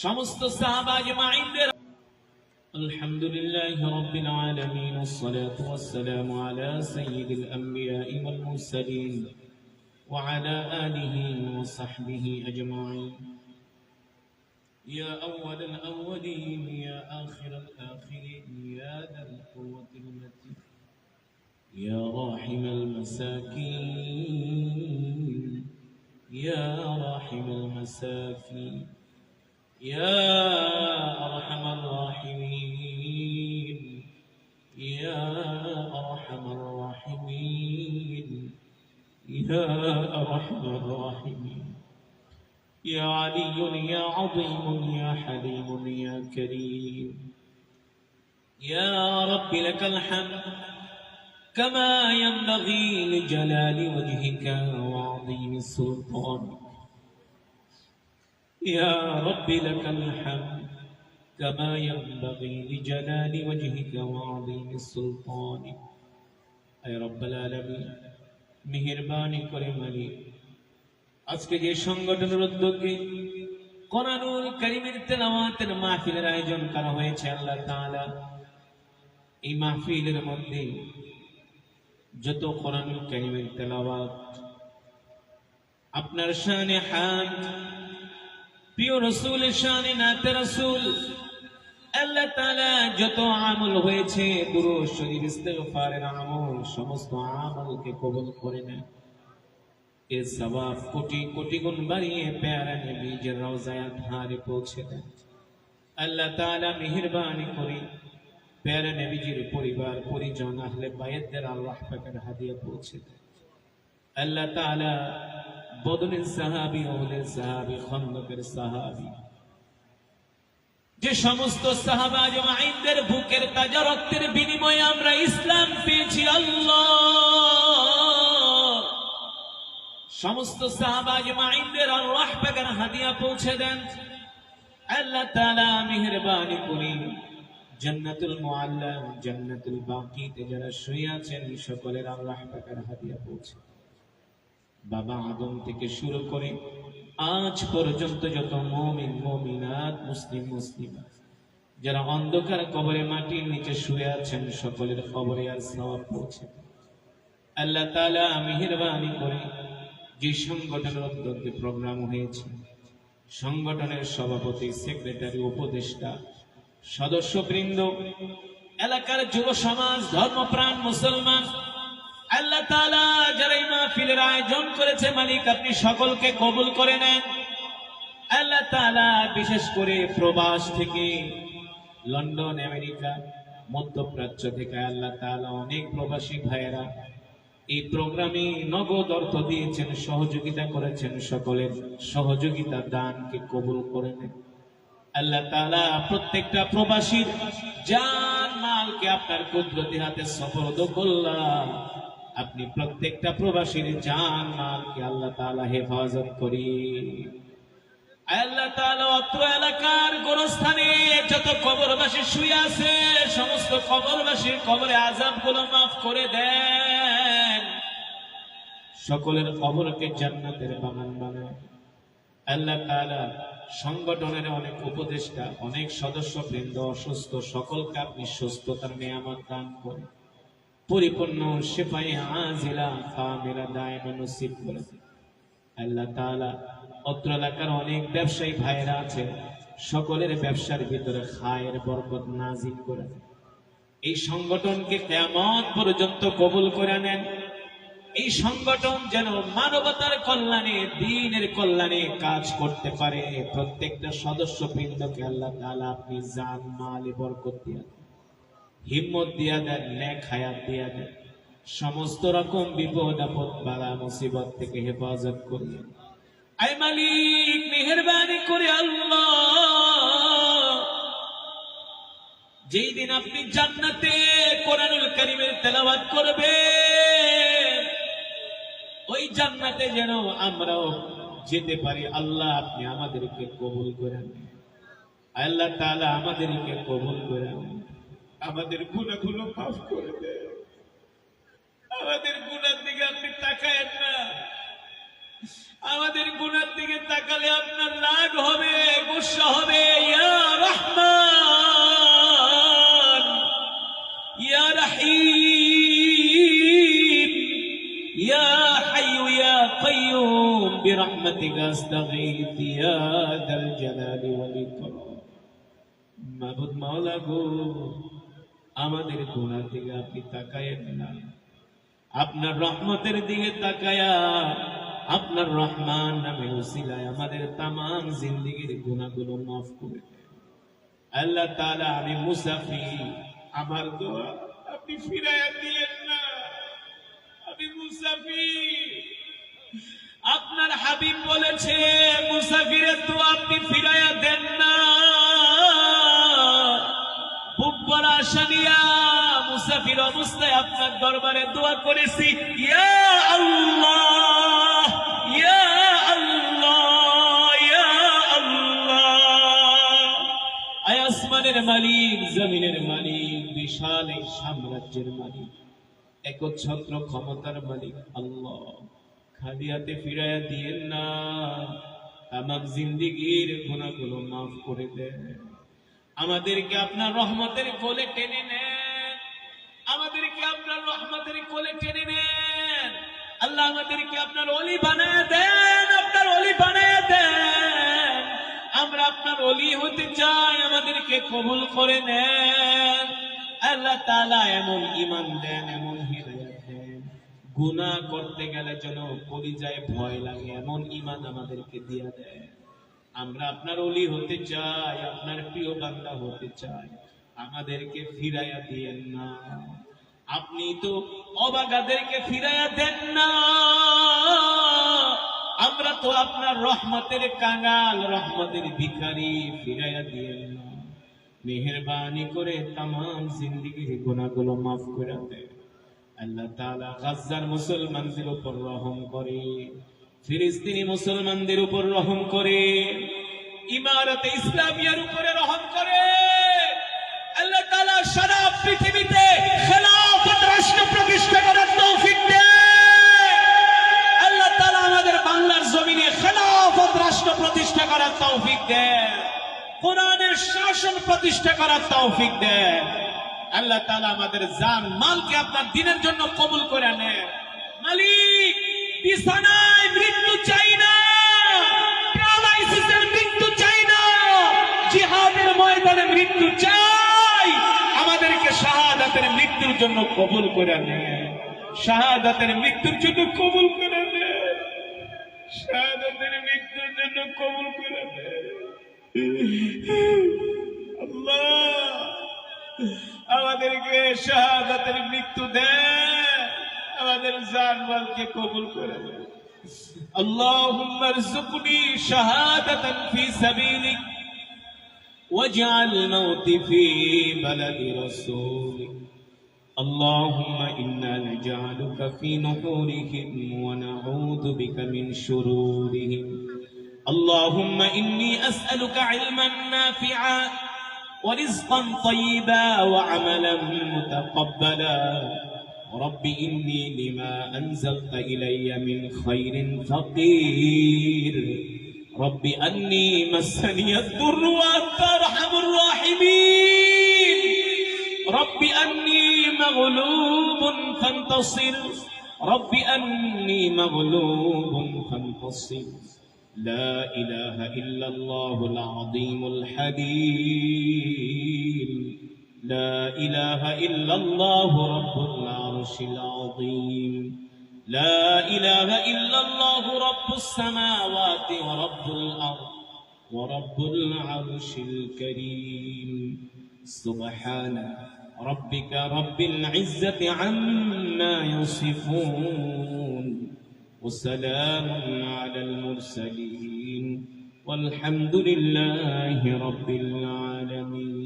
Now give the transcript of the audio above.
সমস্ত সাহাবা আজমাইনদের আলহামদুলিল্লাহি রাব্বিল আলামিন ওয়াসসালাতু ওয়াসসালামু আলা সাইয়্যিদিল আমবিয়াই ওয়াল মুরসালিন ওয়া আলা আলিহি ওয়া সাহবিহি আজমাইন يا أول الأولين يا آخر الآخرين يا ذا القوة المتين يا راحم المساكين يا راحم المساكين يا أرحم الراحمين يا أرحم الراحمين يا أرحم الراحمين يا علي يا عظيم يا حليم يا كريم يا رب لك الحمد كما ينبغي لجلال وجهك وعظيم سلطانك يا رب لك الحمد كما ينبغي لجلال وجهك وعظيم سلطانك اي رب العالمين মেহেরবানি করে মালিক আজকে যে সংগঠনের উদ্যোগে কোরআনুল কারীমের তেলাওয়াতের মাহফিলের আয়োজন করা হয়েছে আল্লাহ তাআলা এই মাহফিলের মধ্যে যত কোরআনুল কারীমের তেলাওয়াত আপনার শানে হামদ প্রিয় রাসূলের শানে নাতে রাসূল আল্লাহ তাআলা যত আমল হয়েছে দুরূদ শরীফ ইস্তিগফারের আমল সমস্ত আমলকে কবুল করে নেন এর সওয়াব কোটি কোটি গুণ বাড়িয়ে প্যারা নবীর রওজায় ধারে পৌঁছে দেন আল্লাহ তাআলা মেহেরবানি করে প্যারা নবীর পরিবার পরিজন আহলে বায়াতদের আল্লাহ পাকের হাদিয়া পৌঁছে দেন আল্লাহ তাআলা বদরের সাহাবী ওহুদের সাহাবী খন্দকের সাহাবী যে সমস্ত সাহাবা আজমাইনদের বুকের তাজা রক্তের বিনিময়ে আমরা ইসলাম পেয়েছি আল্লাহ সমস্ত সাহাবা আজমাইনদের আল্লাহ পাকের হাদিয়া পৌঁছে দেন আল্লাহ তাআলা মেহেরবানি করে জান্নাতুল মুআল্লা জান্নাতুল বাকিতে যারা শুয়ে আছেন সকলের আল্লাহ পাকের হাদিয়া পৌঁছে বাবা আদম থেকে শুরু করে আজ পর্যন্ত যত মুমিন মুমিনাত মুসলিম মুসলিমা যারা অন্ধকার কবরে মাটির নিচে শুয়ে আছেন সকলের কবরে আর সওয়াব পৌঁছে আল্লাহ তাআলা মেহেরবানি করে যে সংগঠনের উদ্যোগে প্রোগ্রাম হয়েছে সংগঠনের সভাপতি সেক্রেটারি উপদেষ্টা সদস্যবৃন্দ এলাকার যুব সমাজ ধর্মপ্রাণ মুসলমান আল্লাহ তাআলা যারা এই মাহফিলের আয়োজন করেছে মালিক আপনি সকলকে কবুল করে নেন আল্লাহ তাআলা বিশেষ করে প্রবাস থেকে লন্ডন আমেরিকা মধ্যপ্রাচ্য থেকে আল্লাহ তাআলা অনেক প্রবাসী ভাইয়েরা এই প্রোগ্রামে নগদ অর্থ দিয়েছেন সহযোগিতা করেছেন সকলের সহযোগিতা দানকে কবুল করে নেন আল্লাহ তাআলা প্রত্যেকটা প্রবাসীর জান মালকে আপনার কুদরতি হাতে সুপর্দ করলাম আপনি প্রত্যেকটা প্রবাসীর জান মালকে আল্লাহ তাআলা হেফাজত করি আল্লাহ তাআলা অত্র এলাকার গোরস্থানে যত কবরবাসী শুয়ে আছে সমস্ত কবরবাসীর কবরে আযাবগুলো মাফ করে দেন সকলের কবরকে জান্নাতের বাগান বানান আল্লাহ তাআলা সংগঠনের অনেক উপদেষ্টা অনেক সদস্যবৃন্দ অসুস্থ সকলকে আপনি সুস্থতার নিয়ামত দান করেন পরিপূর্ণ শিফায়ে আজিলা কামিলা দায়েমা নসিব করেন আল্লাহ তাআলা অত্র এলাকার অনেক ব্যবসায়ী ভাইরা আছে সকলের ব্যবসার ভিতরে খায়ের বরকত নাজিল করেন এই সংগঠনকে কিয়ামত পর্যন্ত কবুল করে নেন এই সংগঠন যেন মানবতার কল্যাণে দ্বীনের কল্যাণে কাজ করতে পারে প্রত্যেকটা সদস্যবৃন্দকে আল্লাহ তাআলা আপনি জান মালে বরকত দিয়ে দেন হিম্মত দিয়ে দেন নেক হায়াত দিয়ে দেন সমস্ত রকম বিপদ আপদ বালা মুসিবত থেকে হেফাজত করিয়ে আয় মালিক মেহেরবানি করে আল্লাহ যেই দিন আপনি জান্নাতে কোরআনুল কারীমের তেলাওয়াত করবেন ওই জান্নাতে যেন আমরাও যেতে পারি আল্লাহ আপনি আমাদেরকে কবুল করেন আল্লাহ তাআলা আমাদেরকে কবুল করেন আমাদের গুনাহগুলো মাফ করে দেন আমাদের গুনার দিকে আপনি তাকায়েন না আমাদের গুনার দিকে তাকালে আপনার রাগ হবে, গুসা হবে, حي يا قيوم برحمتك استغيث يا ذا الجلال والإكرام মাবুদ মাওলা গো আমাদের গুনাহ থেকে আপনি তাকায়েন না আপনার রহমতের দিকে তাকায়া আপনার রহমান নামে উসিলায় আমাদের তামাম জিন্দেগীর গুনাহগুলো মাফ করে দেন আল্লাহ তাআলা আমি মুসাফির আমার দোয়া আপনি ফিরাইয়া দিয়েন না আমি মুসাফির আপনার হাবিব বলেছে মুসাফিরের দোয়া আপনি ফিরাইয়া দেন না বুক ভরা আশা নিয়া মুসাফির অবস্থায় আপনার দরবারে দোয়া করেছি ইয়া আল্লাহ ইয়া আল্লাহ ইয়া আল্লাহ আয় আসমানের মালিক জমিনের মালিক বিশাল এই সাম্রাজ্যের মালিক একচ্ছত্র ক্ষমতার মালিক আল্লাহ খালি হাতে ফিরাইয়া দিয়েন না আমার জিন্দেগীর গুনাহগুলো মাফ করে দেন আমাদেরকে আপনার রহমতের কোলে টেনে নেন আমাদেরকে আপনার রহমতের কোলে টেনে নেন আল্লাহ আমাদেরকে আপনার ওলি বানায় দেন আপনার ওলি বানায় দেন আমরা আপনার ওলি হতে চাই আমাদেরকে কবুল করে নেন আল্লাহ তাআলা এমন ঈমান দেন এমন হিদায়াত দেন গুনাহ করতে গেলে যেন কলিজায় ভয় লাগে এমন ঈমান আমাদেরকে দিয়ে দেন আমরা আপনার ওলি হতে চাই আপনার প্রিয় বান্দা হতে চাই আমাদেরকে ফিরাইয়া দিয়েন না আপনি তো অবাগাদেরকে ফিরাইয়া দেন না আমরা তো আপনার রহমতের কাঙাল রহমতের ভিখারি ফিরাইয়া দিয়েন না মেহেরবানি করে तमाम জিন্দেগীর গুনাহগুলো maaf করে দেন আল্লাহ তাআলা গাজ্জার মুসলমানদের উপর রহম করে ফিলিস্তিনি মুসলমানদের উপর রহম করে ইমারতে ইসলামিয়ার উপরে রহম করে আল্লাহ তাআলা সারা পৃথিবীতে খেলাফত রাষ্ট্র প্রতিষ্ঠা করার তৌফিক দেন আল্লাহ তাআলা আমাদের বাংলার জমিনে খেলাফত রাষ্ট্র প্রতিষ্ঠা করার তৌফিক দেন কোরআনের শাসন প্রতিষ্ঠা করার তৌফিক দেন আল্লাহ তাআলা আমাদের জান মালকে আপনার দ্বীনের জন্য কবুল করে নেন মালিক বিছানায় মৃত্যু চাই না প্যারালাইসিসের মৃত্যু চাই না জিহাদের ময়দানে মৃত্যু চাই আমাদেরকে শাহাদাতের মৃত্যুর জন্য কবুল করে নেন শাহাদাতের মৃত্যুর জন্য কবুল করে নেন শাহাদাতের মৃত্যুর জন্য কবুল করে নেন আল্লাহ আমাদেরকে শাহাদাতের মৃত্যু দেন আমাদের জানমালকে কবুল করে দেন আল্লাহুম্মা রযুকনি শাহাদাতান ফি সাবিলিক ওয়াজআল মাউতি ফি বালাদি রাসূলিক আল্লাহুম্মা ইন্না নাজআলুকা ফি নুহুরিহিম ওয়া নাউযু বিকা মিন শুরুরিহিম আল্লাহুম্মা ইন্নী আসআলুকা ইলমান নাফিআ ورزقا طيبا وعملا متقبلا رب إني لما أنزلت إلي من خير فقير رب أني مسني الضر وأنت أرحم الراحمين رب أني مغلوب فانتصر رب أني مغلوب فانتصر لا إله إلا الله العظيم الحليم لا إله إلا الله رب العرش العظيم لا إله إلا الله رب السماوات ورب الأرض ورب العرش الكريم سبحان ربك رب العزة عما يصفون وسلام على المرسلين والحمد لله رب العالمين